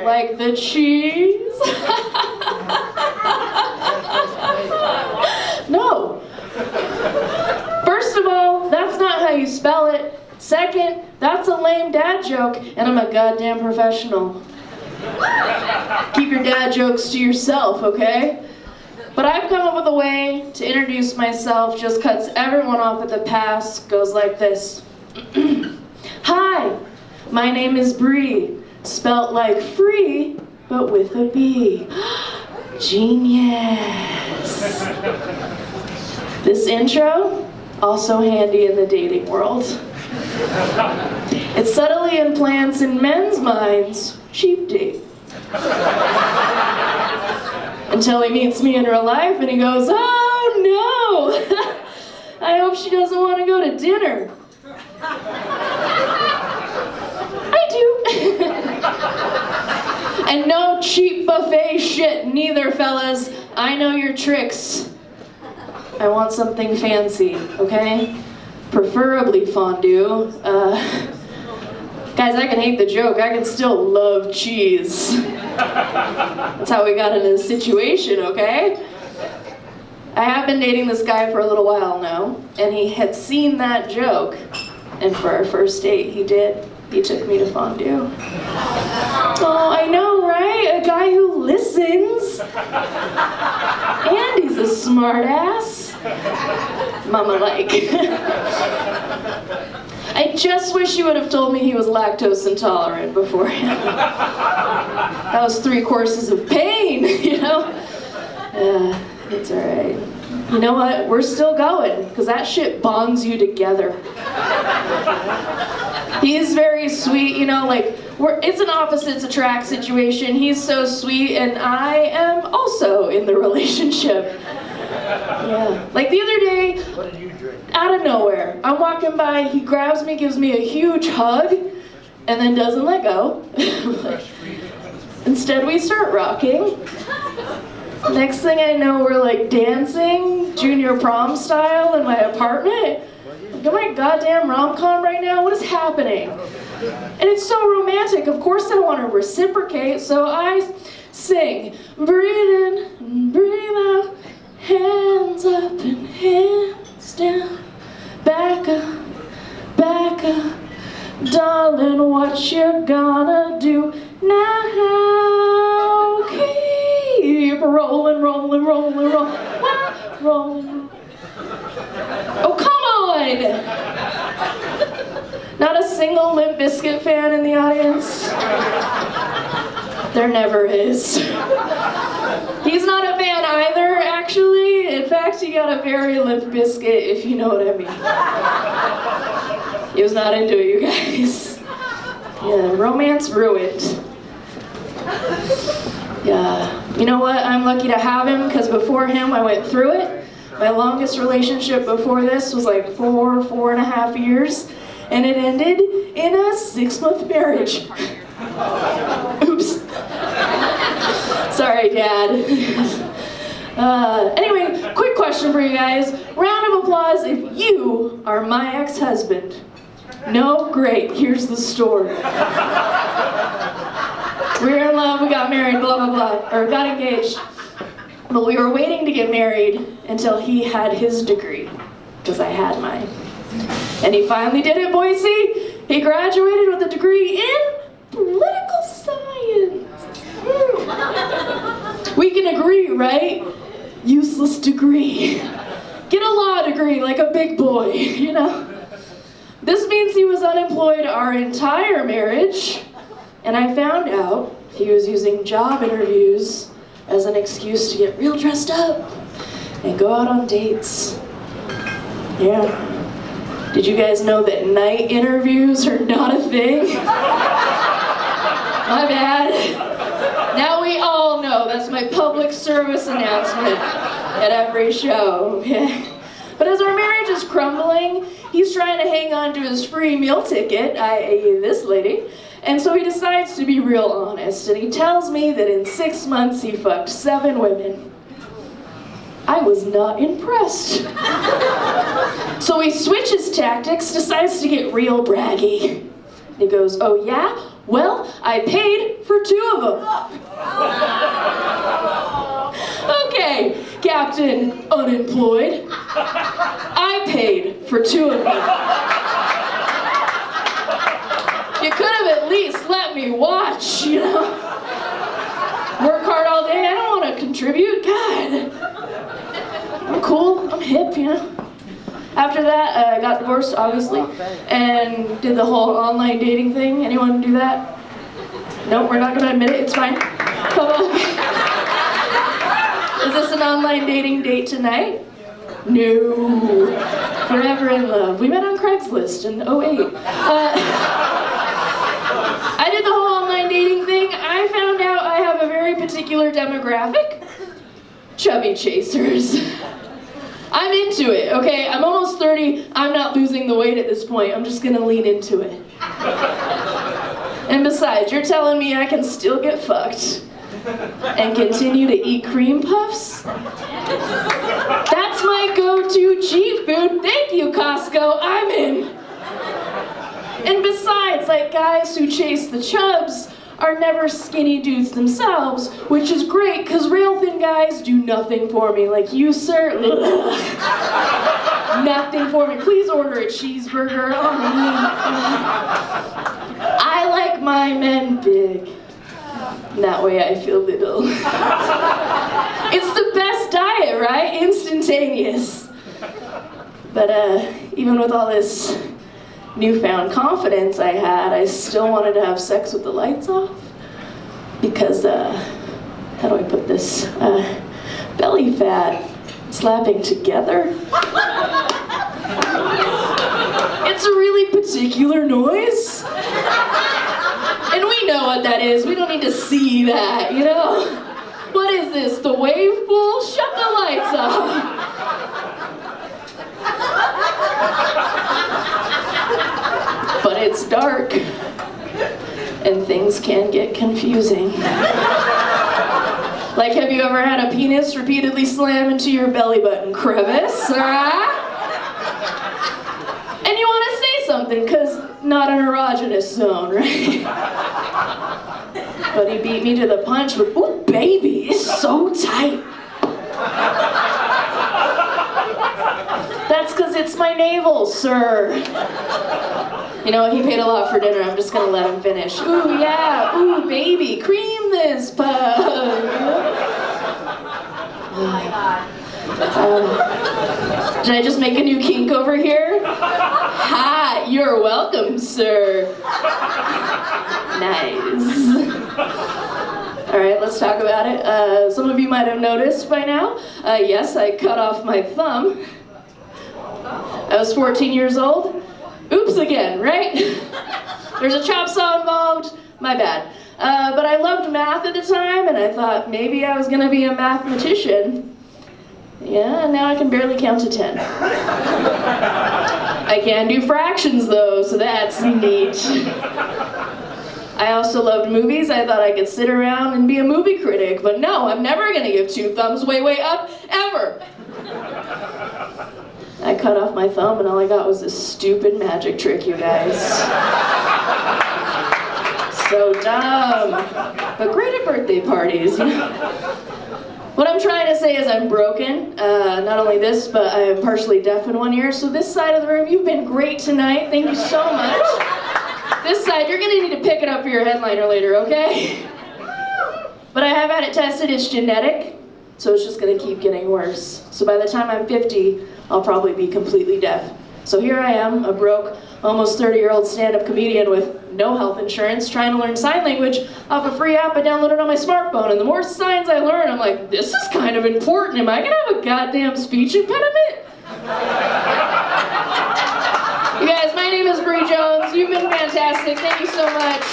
Like the cheese? No. First of all, that's not how you spell it. Second, that's a lame dad joke, and I'm a goddamn professional. Keep your dad jokes to yourself, okay? But I've come up with a way to introduce myself, just cuts everyone off at the pass, goes like this. Hi, my name is Bree, spelt like free, but with a B. Genius. This intro, also handy in the dating world. It subtly implants in men's minds, cheap date. Until he meets me in real life and he goes, oh no, I hope she doesn't want to go to dinner. I do. And no cheap buffet shit neither, fellas. I know your tricks. I want something fancy, okay? Preferably fondue. Guys, I can hate the joke. I can still love cheese. That's how we got into this situation, okay? I have been dating this guy for a little while now, and he had seen that joke. And for our first date, he did. He took me to fondue. Oh, I know, right? A guy who listens. And he's a smart ass. Mama-like. I just wish he would have told me he was lactose intolerant beforehand. That was 3 courses of pain, you know? It's alright. You know what? We're still going, because that shit bonds you together. He's very sweet, you know, like, it's an opposites attract situation. He's so sweet, and I am also in the relationship. Yeah. Like the other day, What did you drink? out of nowhere, I'm walking by, he grabs me, gives me a huge hug, and then doesn't let go. Instead, we start rocking. Next thing I know, we're like dancing, junior prom style in my apartment. Like, am I goddamn rom-com right now? What is happening? And it's so romantic. Of course I want to reciprocate, so I sing, breathe in and breathe out, hands up and hands down, back up, darling, what you gonna do now? Keep rolling, rolling, rolling, rolling, rolling. Oh, come on! Not a single Limp Bizkit fan in the audience? There never is. He's not a fan either, actually. In fact, he got a very Limp Bizkit, if you know what I mean. He was not into it, you guys. Yeah, romance ruined. Yeah. You know what? I'm lucky to have him, because before him, I went through it. My longest relationship before this was like 4.5 years, and it ended in a 6-month marriage. Oops. Sorry, Dad. Anyway, quick question for you guys. Round of applause if you are my ex-husband. No? Great. Here's the story. We were in love, we got married, blah, blah, blah, or got engaged. But we were waiting to get married until he had his degree, because I had mine. And he finally did it, Boise. He graduated with a degree in political science. We can agree, right? Useless degree. Get a law degree like a big boy, you know? This means he was unemployed our entire marriage, and I found out he was using job interviews as an excuse to get real dressed up and go out on dates. Yeah. Did you guys know that night interviews are not a thing? My bad. Now we all know. That's my public service announcement at every show, okay? But as our marriage is crumbling, he's trying to hang on to his free meal ticket, i.e. this lady, and so he decides to be real honest, and he tells me that in 6 months he fucked 7 women. I was not impressed. So he switches tactics, decides to get real braggy. He goes, oh yeah? Well, I paid for 2 of them. Okay, Captain Unemployed. I paid for 2 of them. You could have at least let me watch, you know? Work hard all day, I don't want to contribute, God. I'm cool, I'm hip, you know? After that, I got divorced, obviously, and did the whole online dating thing. Anyone do that? Nope, we're not gonna admit it, it's fine. Come on. Is this an online dating date tonight? No. Forever in love. We met on Craigslist in 08. I did the whole online dating thing. I found out I have a very particular demographic. Chubby chasers. I'm into it, okay? I'm almost 30. I'm not losing the weight at this point. I'm just gonna lean into it. And besides, you're telling me I can still get fucked and continue to eat cream puffs? That's my go-to cheap food. Thank you, Costco. I'm in. And besides, like, guys who chase the chubs are never skinny dudes themselves, which is great, because rail thin guys do nothing for me. Like you, sir, nothing for me. Please order a cheeseburger on me. I like my men big. That way I feel little. It's the best diet, right? Instantaneous. But even with all this newfound confidence I had, I still wanted to have sex with the lights off. Because, how do I put this? Belly fat slapping together. It's a really particular noise. And we know what that is. We don't need to see that, you know? What is this, the wave pool? Shut the lights off. But it's dark, and things can get confusing. Like, have you ever had a penis repeatedly slam into your belly button crevice? And you want to say something, because not an erogenous zone, right? But he beat me to the punch with, ooh, baby, it's so tight. That's because it's my navel, sir. You know what, he paid a lot for dinner, I'm just gonna let him finish. Ooh, yeah, ooh, baby, cream this pug. Oh my God. Did I just make a new kink over here? Ha, you're welcome, sir. Nice. All right, let's talk about it. Some of you might have noticed by now. Yes, I cut off my thumb. I was 14 years old. Oops again, right? There's a chop saw involved, my bad. But I loved math at the time, and I thought maybe I was gonna be a mathematician. Yeah, now I can barely count to 10. I can do fractions though, so that's neat. I also loved movies. I thought I could sit around and be a movie critic, but no, I'm never gonna give 2 thumbs way up, ever. I cut off my thumb and all I got was this stupid magic trick, you guys. So dumb, but great at birthday parties, you know? What I'm trying to say is I'm broken. Not only this, but I am partially deaf in one ear, so this side of the room, you've been great tonight. Thank you so much. This side, you're gonna need to pick it up for your headliner later, okay? But I have had it tested, it's genetic, so it's just gonna keep getting worse. So by the time I'm 50, I'll probably be completely deaf. So here I am, a broke, almost 30-year-old stand-up comedian with no health insurance, trying to learn sign language off a free app I downloaded on my smartphone. And the more signs I learn, I'm like, this is kind of important. Am I gonna have a goddamn speech impediment? You guys, my name is Bree Jones. You've been fantastic. Thank you so much.